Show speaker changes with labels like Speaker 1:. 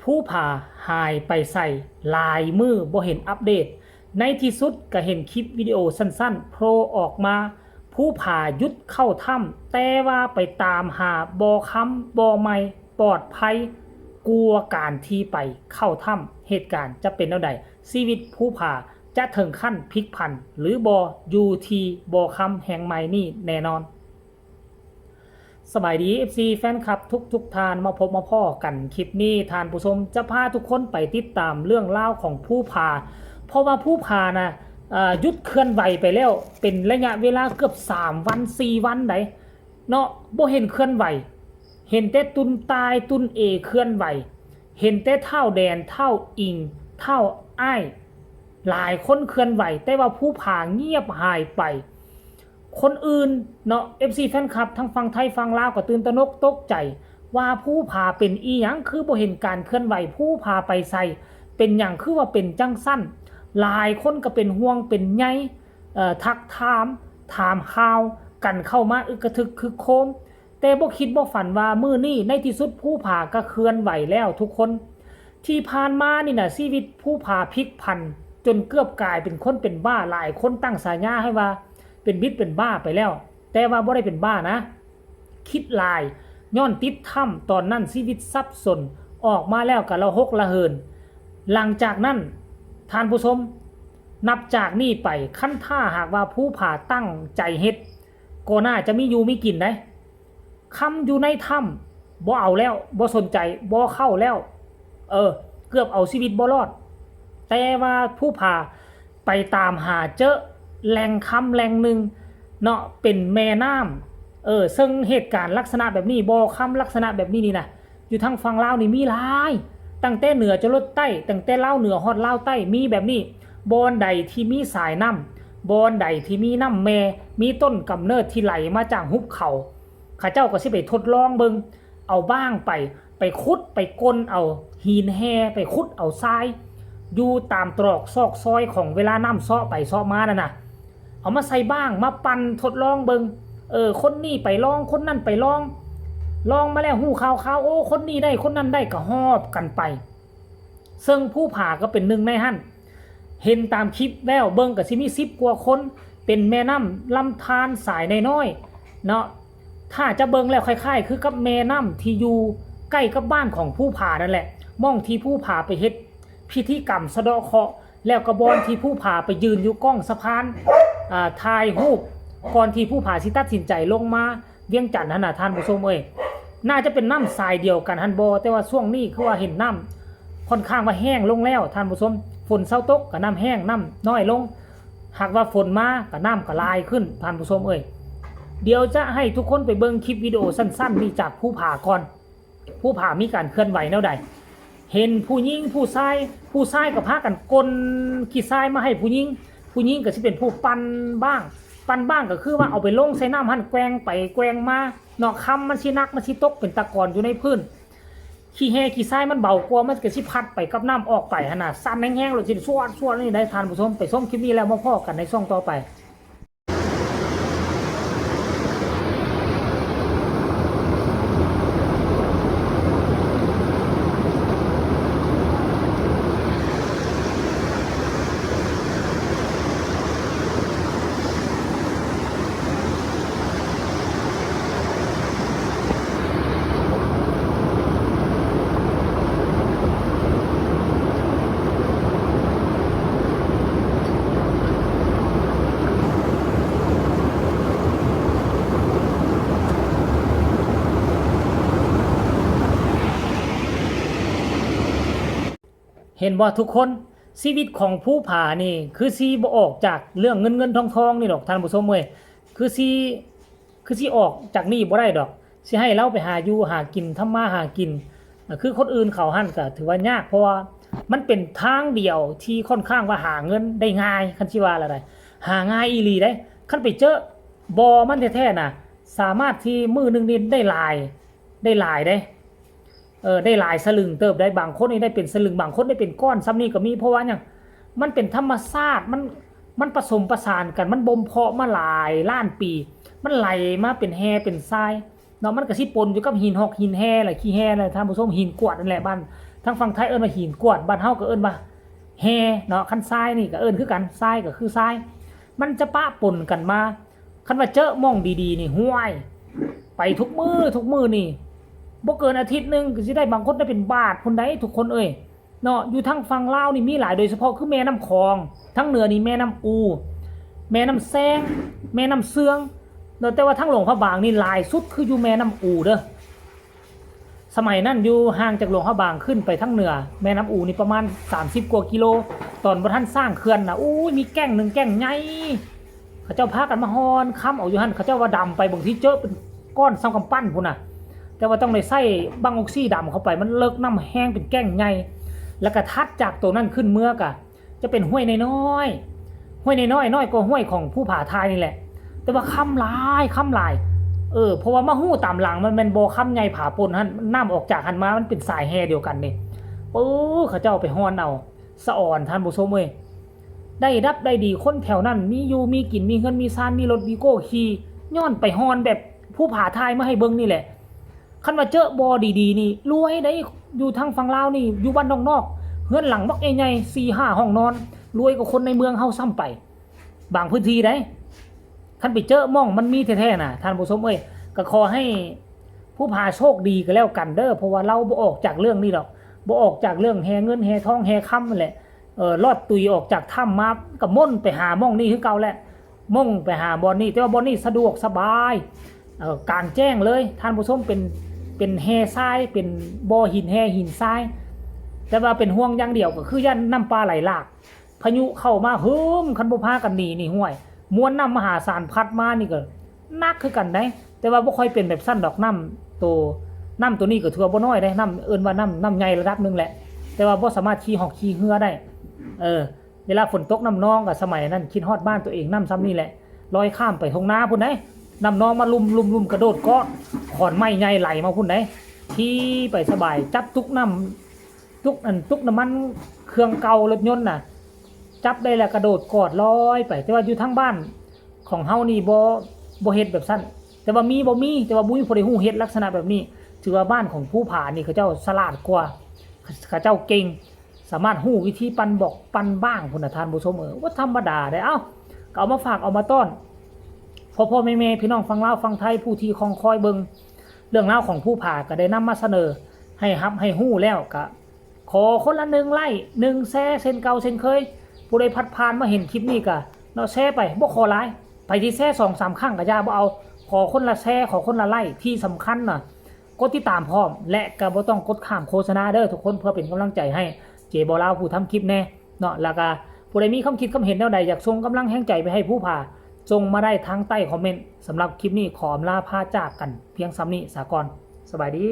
Speaker 1: ผู้ผ่าหายไปใส่ลายมือบ่เห็นอัปเดตในที่สุดก็เห็นคลิปวิดีโอสั้นๆโผล่ออกมาผู้ผ่ายุดเข้าถ้ำแต่ว่าไปตามหาบ่อค้ำบ่อไม้ปลอดภัยกลัวการที่ไปเข้าถ้ำเหตุการณ์จะเป็นเท่าใดชีวิตผู้ผ่าจะถึงขั้นพลิกผันหรือบ่อยู่ที่บ่อค้ำแห่งใหม่นี่แน่นอนสบายดี FC แฟนคลับทุกทานมาพบมาพ่อกันคลิปนี้ทานผู้ชมจะพาทุกคนไปติดตามเรื่องเล่าของผู้พาเพราะว่าผู้พานะยุดเคลื่อนไหวไปแล้วเป็นระยะเวลาเกือบ3วัน4วันได้เนาะบ่เห็นเคลื่อนไหวเห็นแต่ตุนตายตุนเอเคลื่อนไหวเห็นแต่เท่าแดนเท่าอิงเท่าอ้ายหลายคนเคลื่อนไหวแต่ว่าผู้พาเงียบหายไปคนอื่นเนาะ FC แฟนคลับทั้งฝั่งไทยฝั่งลาวก็ตื่นตระหนกตกใจว่าผู้พาเป็นอีหยังคือบ่เห็นการเคลื่อนไหวผู้พาไปใส่เป็นหยังคือว่าเป็นจังสั้นหลายคนก็เป็นห่วงเป็นใยทักถามข่าวกันเข้ามาอึกกระทึกคึกโคมแต่บ่คิดบ่ฝันว่ามื้อนี้ในที่สุดผู้พาก็เคลื่อนไหวแล้วทุกคนที่ผ่านมานี่น่ะชีวิตผู้พาพลิกผันจนเกือบกลายเป็นคนเป็นบ้าหลายคนตั้งฉายาให้ว่าเป็นบิดเป็นบ้าไปแล้วแต่ว่าบ่ได้เป็นบ้านะคิดลายย้อนติดถ้ำตอนนั้นชีวิตซับซ้อนออกมาแล้วก็ละหกละเหินหลังจากนั้นท่านผู้ชมนับจากนี้ไปขั้นท่าหากว่าผู้ผ่าตั้งใจเฮ็ดก็น่าจะมีอยู่มีกินได้คำอยู่ในถ้ำบ่เอาแล้วบ่สนใจบ่เข้าแล้วเกือบเอาชีวิตบ่รอดแต่ว่าผู้ผ่าไปตามหาเจอแหล่งคำแหล่งหนึ่งเนาะเป็นแม่น้ำซึ่งเหตุการณ์ลักษณะแบบนี้บ่อคำลักษณะแบบนี้นี่นะอยู่ทางฝั่งลาวนี่มีหลายตั้งแต่เหนือจรดใต้ตั้งแต่ลาวเหนือฮอดลาวใต้มีแบบนี้บ่อนใดที่มีสายน้ำบ่อนใดที่มีน้ำแม่มีต้นกำเนิดที่ไหลมาจากหุบเขาข้าเจ้าก็สิไปทดลองเบิ่งเอาบ้างไปขุดไปก้นเอาหินแห่ไปขุดเอาทรายอยู่ตามตรอกซอกซอยของเวลาน้ำซ้อไปซ้อมานั่นน่ะเอามาใส่บ้างมาปั่นทดลองเบิงคนนี้ไปลองคนนั่นไปลองมาแล้วหูข่าวโอ้คนนี้ได้คนนั้นได้ก็หอบกันไปซึ่งผู้ผ่าก็เป็นหนึ่งในหั่นเห็นตามคลิปแล้วเบิงกับซิมี10 กว่าคนเป็นแม่น้ำลำธารสายน้อยเนาะถ้าจะเบิงแล้วคล้ายๆคือกับแม่น้ำที่อยู่ใกล้กับบ้านของผู้ผ่านั่นแหละม่องที่ผู้ผ่าไปเฮ็ดพิธีกรรมสะเดาะเคราะห์แล้วกระบอนที่ผู้ผ่าไปยืนอยู่ก้องสะพานถ่ายรูปก่อนที่ผู้ผ่าสิตัดสินใจลงมาเวียงจันทน์ท่านผู้ชมน่าจะเป็นน้ำทรายเดียวกันฮันบอแต่ว่าช่วงนี้คือว่าเห็นน้ำค่อนข้างว่าแห้งลงแล้วท่านผู้ชมฝนเศร้าตกกับน้ำแห้งน้ำน้อยลงหากว่าฝนมากับน้ำก็ลายขึ้นท่านผู้ชมเดี๋ยวจะให้ทุกคนไปเบิ่งคลิปวิดีโอสั้นๆนี่จากผู้ผ่าก่อนผู้ผ่ามีการเคลื่อนไหวแนวใดเห็นผู้หญิงผู้ชายกับพากันกลขี้ทรายมาให้ผู้หญิงก็สิเป็นผู้ปั่นบ้างก็คือว่าเอาไปลงใส่น้ำหั่นแกว่งไปแกว่งมาเนาะคำมันสินักมันสิตกเป็นตะกอนอยู่ในพื้นขี้แห่ขี้ทรายมันเบากว่ามันก็สิพัดไปกับน้ำออกไปหั่นน่ะสั่นแห้งๆแล้วสิสวดนี่ได้ทานผู้ชมไปชมคลิปนี้แล้วมาพอกันในช่องต่อไปเห็นว่าทุกคนชีวิตของผู้ผ่านี่คือซีบ่ออกจากเรื่องเงินทองนี่ดอกท่านผู้ชมคือซีออกจากนี่บ่ได้ดอกสิให้เราไปหาอยู่หากินทำมาหากินคือคนอื่นเขาหั่นก็ถือว่ายากเพราะว่ามันเป็นทางเดียวที่ค่อนข้างว่าหาเงินได้ง่ายคันสิว่าอะไรหาง่ายอีหลีได้คันไปเจอบ่มันแท้ๆน่ะสามารถที่มื้อนึงนี่ได้หลายได้ได้หลายสลึงเติบได้บางคนนี่ได้เป็นสลึงบางคนได้เป็นก้อนซ้ำนี่ก็มีเพราะว่าอย่างมันเป็นธรรมชาติมันผสมประสานกันมันบ่มเพาะมาหลายล้านปีมันไหลมาเป็นแฮเป็นทรายเนาะมันก็สิปนอยู่กับหินหอกหินแฮแหละขี้แฮแหละท่านผู้ชมหินกรวดนั่นแหละบ้าน ทางฝั่งไทยเอิ้นว่าหินกวดบ้านเฮาก็เอิ้นว่าแฮเนาะคันทรายนี่ก็เอิ้นคือกันทรายก็คือทรายมันจะปะปนกันมาคันว่าเจอม่องดีๆนี่ห้วยไปทุกมื้อนี่บ่เกินอาทิตย์นึงก็สิได้บางคนได้เป็นบาทพุ่นใดทุกคนเอ้ยเนาะอยู่ทางฝั่งลาวนี่มีหลายโดยเฉพาะคือแม่น้ำคองทั้งเหนือนี่แม่น้ำอูแม่น้ำแซงแม่น้ำเสืองเนาะแต่ว่าทั้งหลวงพระบางนี่หลายสุดคืออยู่แม่น้ำอูเด้อสมัยนั้นอยู่ห่างจากหลวงพระบางขึ้นไปทั้งเหนือแม่น้ำอูนี่ประมาณ30กว่ากิโลตอนบ่ทันสร้างเขื่อนน่ะอู้ยมีแก่งนึงแก่งใหญ่เขาเจ้าพากันมาฮอนค้ำเอาอยู่หั่นเขาเจ้าว่าดำไปบางทีเจอเป็นก้อนซ้ำกำปั้นพุ่นน่ะแต่ว่าต้องได้ใส่บังออกซิดำเข้าไปมันเลิกน้ำแห้งเป็นแก่งใหญ่แล้วก็ทัดจากตัวนั้นขึ้นเมือกะจะเป็นห้วยน้อยๆห้วยน้อยๆน้อยกว่าห้วยของผู้ผาทายนี่แหละแต่ว่าค่ำหลายเพราะว่ามาหู้ตามหลังมันเป็นบ่ค่ำใหญ่ผาปนหั่นน้ำออกจากหั่นมามันเป็นสายแห่เดียวกันนี่เขาเจ้าไปฮอนเอาสะอ่อนท่านผู้ชมเอ้ยได้รับได้ดีคนแถวนั้นมีอยู่มีกินมีเงินมีซานมีรถมีโก้ขี่ย้อนไปฮอนแบบผู้ผาทายมาให้เบิ่งนี่แหละคันว่าเจอบ่ดีๆนี่รวยได้อยู่ทางฝั่งลาวนี่อยู่บ้านนอกๆเฮือนหลังบักใหญ่ๆ 4-5 ห้องนอนรวยกว่าคนในเมืองเฮาซ้ำไปบางพื้นที่ได้คันไปเจอม่องมันมีแท้ๆน่ะท่านผู้ชมเอ้ยก็ขอให้ผู้พาโชคดีก็แล้วกันเด้อเพราะว่าเราบ่ออกจากเรื่องนี้ดอกบ่ออกจากเรื่องแฮเงินแฮทองแฮค่ำนั่นแหละรอดตุยออกจากถ้ำมาก็ม่นไปหาม่องนี่คือเก่าแหละม่องไปหาบ่อนนี่แต่ว่าบ่อนนี่สะดวกสบายกลางแจ้งเลยท่านผู้ชมเป็นแฮทรายเป็นบ่อหินแฮหินทรายแต่ว่าเป็นห่วงอย่างเดียวก็คือย่านน้ำปลาไหลหลากพายุเข้ามาเฮิมคันบ่พากันหนีนี่ห้วยมวลน้ำมหาศาลพัดมานี่ก็นักคือกันได้แต่ว่าบ่ค่อยเป็นแบบสั้นดอกน้ำตัวนี้ก็ถือว่าบ่น้อยได้น้ำเอิ้นว่าน้ำใหญ่ระดับนึงแหละแต่ว่าบ่สามารถขี่หอกขี่เรือได้เวลาฝนตกน้ำนองก็สมัยนั้นคิดฮอดบ้านตัวเองน้ำซ้ำนี่แหละลอยข้ามไปทงนาพุ่นได้น้ำนองมาลุมกระโดดเกาะขอนไม้ใหญ่ไหลมาพุ่นได้ขี่ไปสบายจับตุกน้ำมันเครื่องเก่ารถยนต์น่ะจับได้แล้วกระโดดกอดลอยไปแต่ว่าอยู่ทั้งบ้านของเฮานี่บ่เฮ็ดแบบสั้นแต่ว่ามีแต่ว่าบ่มีผู้ใดฮู้เฮ็ดลักษณะแบบนี้ถือว่าบ้านของผู้ผานี่เขาเจ้าฉลาดกว่าเขาเจ้าเก่งสามารถฮู้วิธีปันบอกปันบ้างพุ่นน่ะท่านผู้ชมว่าธรรมดาได้ก็เอามาฝากเอามาต้อนพ่อแม่พี่น้องฟังลาวฟังไทยผู้ที่คองคอยเบิ่งเรื่องราวของผู้ผาก็ได้นำมาเสนอให้รับให้ฮู้แล้วก็ขอคนละ1ไลค์1แชร์เช่นเก่าเช่นเคยผู้ใดพัดผ่านมาเห็นคลิปนี้ก็เนาะแชร์ไปบ่ขอหลายไปที่แชร์ 2-3 ครั้งก็อย่าบ่เอาขอคนละแชร์ขอคนละไลค์ที่สำคัญน่ะกดติดตามพร้อมและก็บ่ต้องกดข้ามโฆษณาเด้อทุกคนเพื่อเป็นกำลังใจให้เจบ่ลาวผู้ทำคลิปแน่เนาะแล้วก็ผู้ใดมีความคิดความเห็นแนวใดอยากส่งกำลังแห่งใจไปให้ผู้พาส่งมาได้ทางใต้คอมเมนต์สำหรับคลิปนี้ขออำลาพาจากกันเพียงซ้ำนี้สากลสบายดี